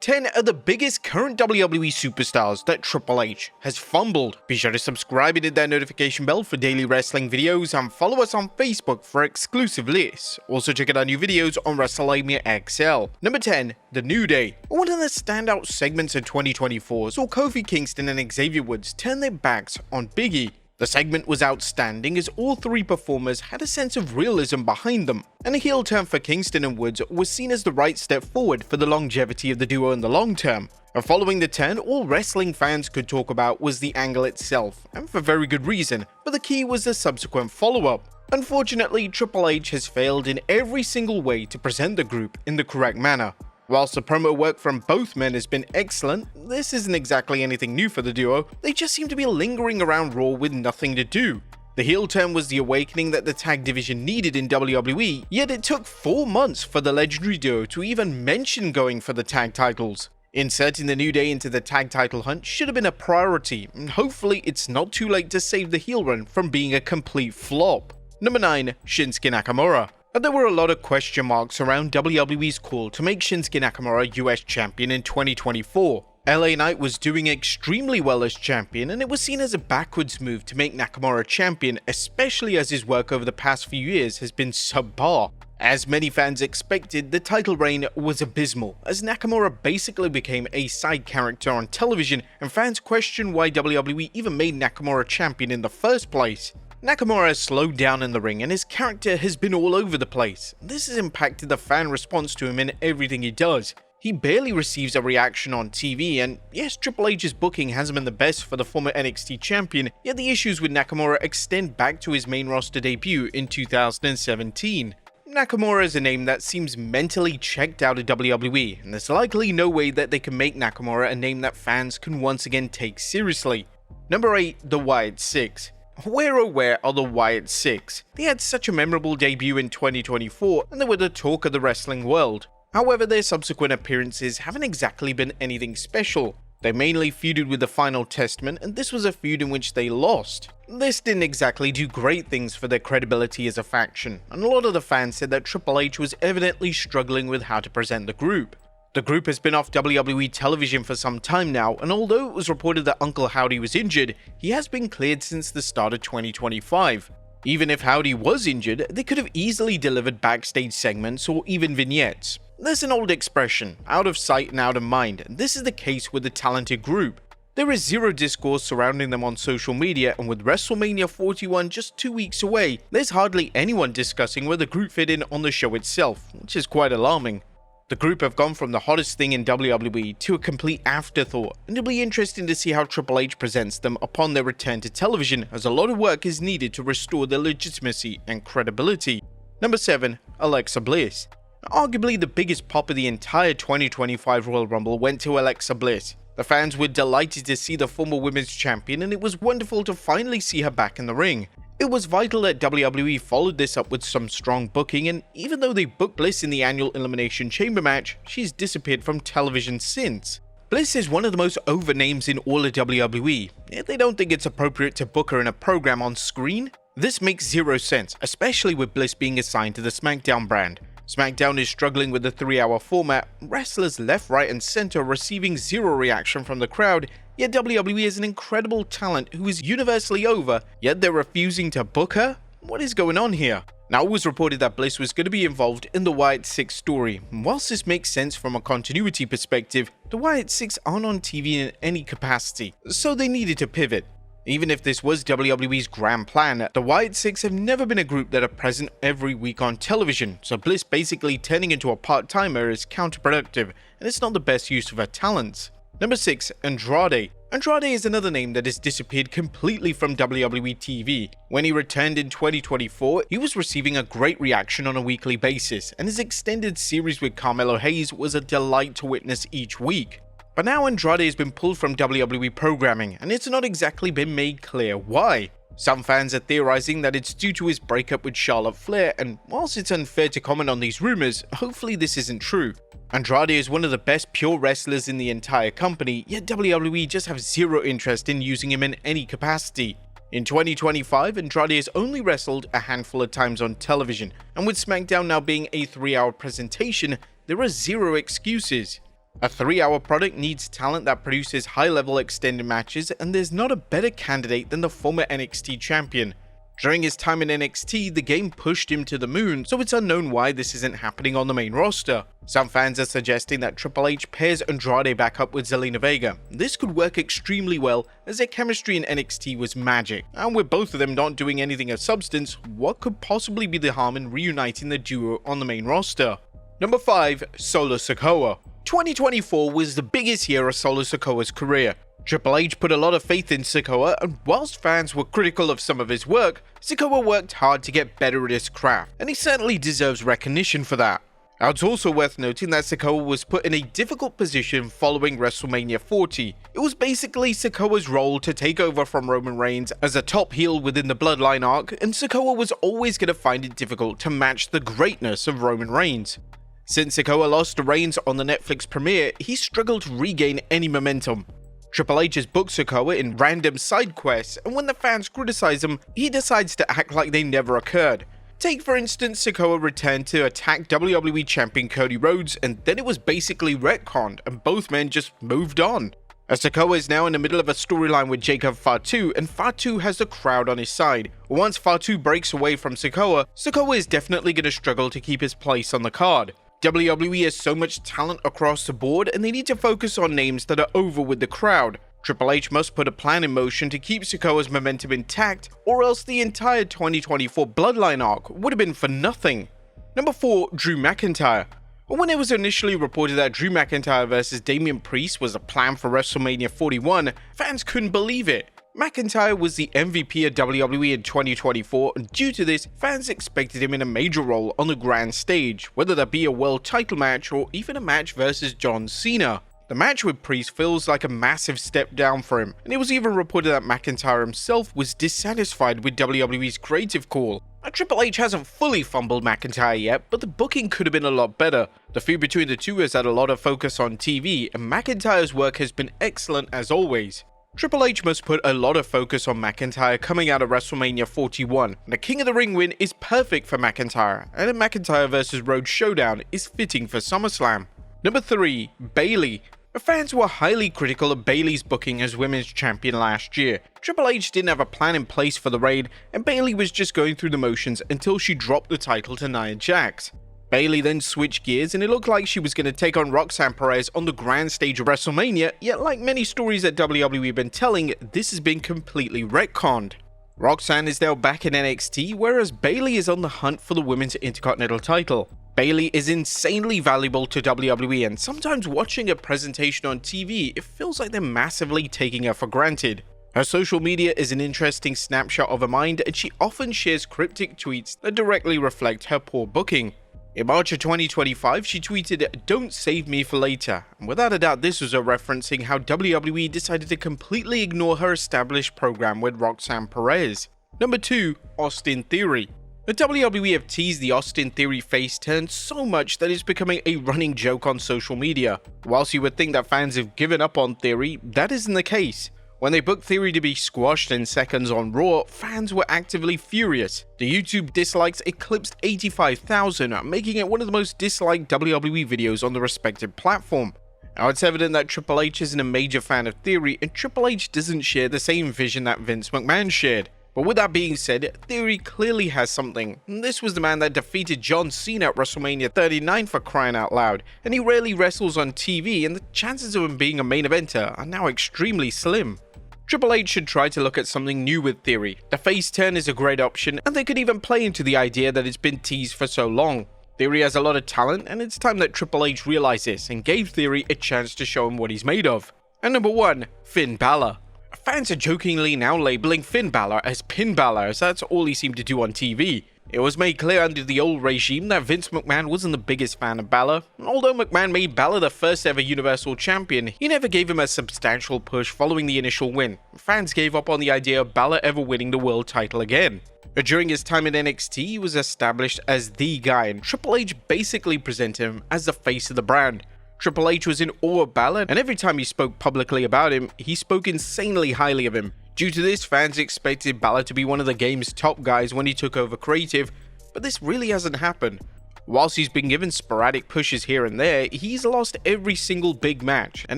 10 are the biggest current WWE superstars that Triple H has fumbled. Be sure to subscribe and hit that notification bell for daily wrestling videos and follow us on Facebook for exclusive lists. Also check out our new videos on Wrestlelamia XL. Number 10, The New Day. One of the standout segments in 2024 saw Kofi Kingston and Xavier Woods turn their backs on Big E. The segment was outstanding as all three performers had a sense of realism behind them, and a heel turn for Kingston and Woods was seen as the right step forward for the longevity of the duo in the long term. And following the turn, all wrestling fans could talk about was the angle itself, and for very good reason, but the key was the subsequent follow-up. Unfortunately, Triple H has failed in every single way to present the group in the correct manner. Whilst the promo work from both men has been excellent, this isn't exactly anything new for the duo. They just seem to be lingering around Raw with nothing to do. The heel turn was the awakening that the tag division needed in WWE, yet it took 4 months for the legendary duo to even mention going for the tag titles. Inserting the New Day into the tag title hunt should have been a priority, and hopefully it's not too late to save the heel run from being a complete flop. Number 9, Shinsuke Nakamura. There were a lot of question marks around WWE's call to make Shinsuke Nakamura US champion in 2024. LA Knight was doing extremely well as champion, and it was seen as a backwards move to make Nakamura champion, especially as his work over the past few years has been subpar. As many fans expected, the title reign was abysmal, as Nakamura basically became a side character on television, and fans questioned why WWE even made Nakamura champion in the first place. Nakamura has slowed down in the ring and his character has been all over the place. This has impacted the fan response to him in everything he does. He barely receives a reaction on TV, and yes, Triple H's booking hasn't been the best for the former NXT champion, yet the issues with Nakamura extend back to his main roster debut in 2017. Nakamura is a name that seems mentally checked out of WWE, and there's likely no way that they can make Nakamura a name that fans can once again take seriously. Number 8, The Wyatt Six. Where are the Wyatt Six? They had such a memorable debut in 2024 and they were the talk of the wrestling world. However, their subsequent appearances haven't exactly been anything special. They mainly feuded with the Final Testament, and this was a feud in which they lost. This didn't exactly do great things for their credibility as a faction, and a lot of the fans said that Triple H was evidently struggling with how to present the group. The group has been off WWE television for some time now, and although it was reported that Uncle Howdy was injured, he has been cleared since the start of 2025. Even if Howdy was injured, they could have easily delivered backstage segments or even vignettes. There's an old expression, out of sight and out of mind, and this is the case with the talented group. There is zero discourse surrounding them on social media, and with WrestleMania 41 just 2 weeks away, there's hardly anyone discussing where the group fit in on the show itself, which is quite alarming. The group have gone from the hottest thing in WWE to a complete afterthought, and it'll be interesting to see how Triple H presents them upon their return to television, as a lot of work is needed to restore their legitimacy and credibility. Number 7, Alexa Bliss. Arguably the biggest pop of the entire 2025 Royal Rumble went to Alexa Bliss. The fans were delighted to see the former women's champion, and it was wonderful to finally see her back in the ring. It was vital that WWE followed this up with some strong booking, and even though they booked Bliss in the annual Elimination Chamber match, she's disappeared from television since. Bliss is one of the most over names in all of WWE, yet they don't think it's appropriate to book her in a program on screen. This makes zero sense, especially with Bliss being assigned to the SmackDown brand. SmackDown is struggling with the 3-hour format, wrestlers left, right and center receiving zero reaction from the crowd, yet WWE is an incredible talent who is universally over, yet they're refusing to book her? What is going on here? Now, it was reported that Bliss was going to be involved in the Wyatt Six story. Whilst this makes sense from a continuity perspective, the Wyatt Six aren't on TV in any capacity, so they needed to pivot. Even if this was WWE's grand plan, the Wyatt Six have never been a group that are present every week on television, so Bliss basically turning into a part-timer is counterproductive, and it's not the best use of her talents. Number 6, Andrade. Andrade is another name that has disappeared completely from WWE TV. When he returned in 2024, he was receiving a great reaction on a weekly basis, and his extended series with Carmelo Hayes was a delight to witness each week. But now Andrade has been pulled from WWE programming, and it's not exactly been made clear why. Some fans are theorizing that it's due to his breakup with Charlotte Flair, and whilst it's unfair to comment on these rumors, hopefully this isn't true. Andrade is one of the best pure wrestlers in the entire company, yet WWE just have zero interest in using him in any capacity. In 2025, Andrade has only wrestled a handful of times on television, and with SmackDown now being a 3-hour presentation, there are zero excuses. A 3-hour product needs talent that produces high-level extended matches, and there's not a better candidate than the former NXT champion. During his time in NXT, the game pushed him to the moon, so it's unknown why this isn't happening on the main roster. Some fans are suggesting that Triple H pairs Andrade back up with Zelina Vega. This could work extremely well, as their chemistry in NXT was magic, and with both of them not doing anything of substance, what could possibly be the harm in reuniting the duo on the main roster? Number 5. Solo Sikoa. 2024 was the biggest year of Solo Sikoa's career. Triple H put a lot of faith in Sikoa, and whilst fans were critical of some of his work, Sikoa worked hard to get better at his craft, and he certainly deserves recognition for that. Now, it's also worth noting that Sikoa was put in a difficult position following WrestleMania 40. It was basically Sikoa's role to take over from Roman Reigns as a top heel within the Bloodline arc, and Sikoa was always going to find it difficult to match the greatness of Roman Reigns. Since Sikoa lost to Reigns on the Netflix premiere, he struggled to regain any momentum. Triple H has booked Sikoa in random side quests, and when the fans criticize him, he decides to act like they never occurred. Take for instance, Sikoa returned to attack WWE Champion Cody Rhodes, and then it was basically retconned, and both men just moved on. As Sikoa is now in the middle of a storyline with Jacob Fatu, and Fatu has the crowd on his side. Once Fatu breaks away from Sikoa, Sikoa is definitely going to struggle to keep his place on the card. WWE has so much talent across the board, and they need to focus on names that are over with the crowd. Triple H must put a plan in motion to keep Sikoa's momentum intact, or else the entire 2024 Bloodline arc would have been for nothing. Number 4. Drew McIntyre. When it was initially reported that Drew McIntyre vs Damian Priest was a plan for WrestleMania 41, fans couldn't believe it. McIntyre was the MVP of WWE in 2024, and due to this, fans expected him in a major role on the grand stage, whether that be a world title match or even a match versus John Cena. The match with Priest feels like a massive step down for him, and it was even reported that McIntyre himself was dissatisfied with WWE's creative call. Now, Triple H hasn't fully fumbled McIntyre yet, but the booking could have been a lot better. The feud between the two has had a lot of focus on TV, and McIntyre's work has been excellent as always. Triple H must put a lot of focus on McIntyre coming out of WrestleMania 41. The King of the Ring win is perfect for McIntyre, and a McIntyre vs Rhodes showdown is fitting for SummerSlam. Number 3. Bayley. Fans were highly critical of Bayley's booking as Women's Champion last year. Triple H didn't have a plan in place for the reign, and Bayley was just going through the motions until she dropped the title to Nia Jax. Bayley then switched gears, and it looked like she was going to take on Roxanne Perez on the grand stage of WrestleMania, yet like many stories that WWE have been telling, this has been completely retconned. Roxanne is now back in NXT, whereas Bayley is on the hunt for the Women's Intercontinental title. Bayley is insanely valuable to WWE, and sometimes watching a presentation on TV, it feels like they're massively taking her for granted. Her social media is an interesting snapshot of her mind, and she often shares cryptic tweets that directly reflect her poor booking. In March of 2025, she tweeted, "Don't save me for later," and without a doubt this was her referencing how WWE decided to completely ignore her established program with Roxanne Perez. Number 2. Austin Theory. The WWE have teased the Austin Theory face turn so much that it's becoming a running joke on social media. Whilst you would think that fans have given up on Theory, that isn't the case. When they booked Theory to be squashed in seconds on Raw, fans were actively furious. The YouTube dislikes eclipsed 85,000, making it one of the most disliked WWE videos on the respective platform. Now, it's evident that Triple H isn't a major fan of Theory, and Triple H doesn't share the same vision that Vince McMahon shared. But with that being said, Theory clearly has something. This was the man that defeated John Cena at WrestleMania 39 for crying out loud, and he rarely wrestles on TV, and the chances of him being a main eventer are now extremely slim. Triple H should try to look at something new with Theory. The face turn is a great option, and they could even play into the idea that it's been teased for so long. Theory has a lot of talent, and it's time that Triple H realized this and gave Theory a chance to show him what he's made of. And number 1, Finn Balor. Fans are jokingly now labeling Finn Balor as Pin Balor, as that's all he seemed to do on TV. It was made clear under the old regime that Vince McMahon wasn't the biggest fan of Balor. Although McMahon made Balor the first ever Universal Champion, he never gave him a substantial push following the initial win. Fans gave up on the idea of Balor ever winning the world title again. During his time in NXT, he was established as the guy, and Triple H basically presented him as the face of the brand. Triple H was in awe of Balor, and every time he spoke publicly about him, he spoke insanely highly of him. Due to this, fans expected Balor to be one of the game's top guys when he took over creative, but this really hasn't happened. Whilst he's been given sporadic pushes here and there, he's lost every single big match, and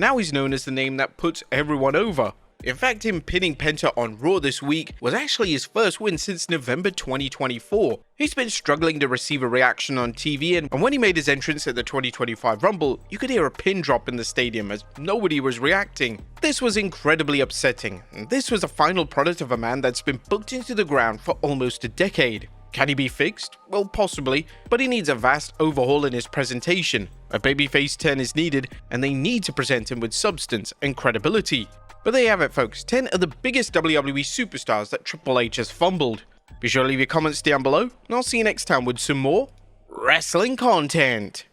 now he's known as the name that puts everyone over. In fact, him pinning Penta on Raw this week was actually his first win since November 2024. He's been struggling to receive a reaction on TV, and when he made his entrance at the 2025 Rumble, you could hear a pin drop in the stadium as nobody was reacting. This was incredibly upsetting, and this was a final product of a man that's been booked into the ground for almost a decade. Can he be fixed? Well, possibly, but he needs a vast overhaul in his presentation. A babyface turn is needed, and they need to present him with substance and credibility. But there you have it, folks, 10 of the biggest WWE superstars that Triple H has fumbled. Be sure to leave your comments down below, and I'll see you next time with some more wrestling content.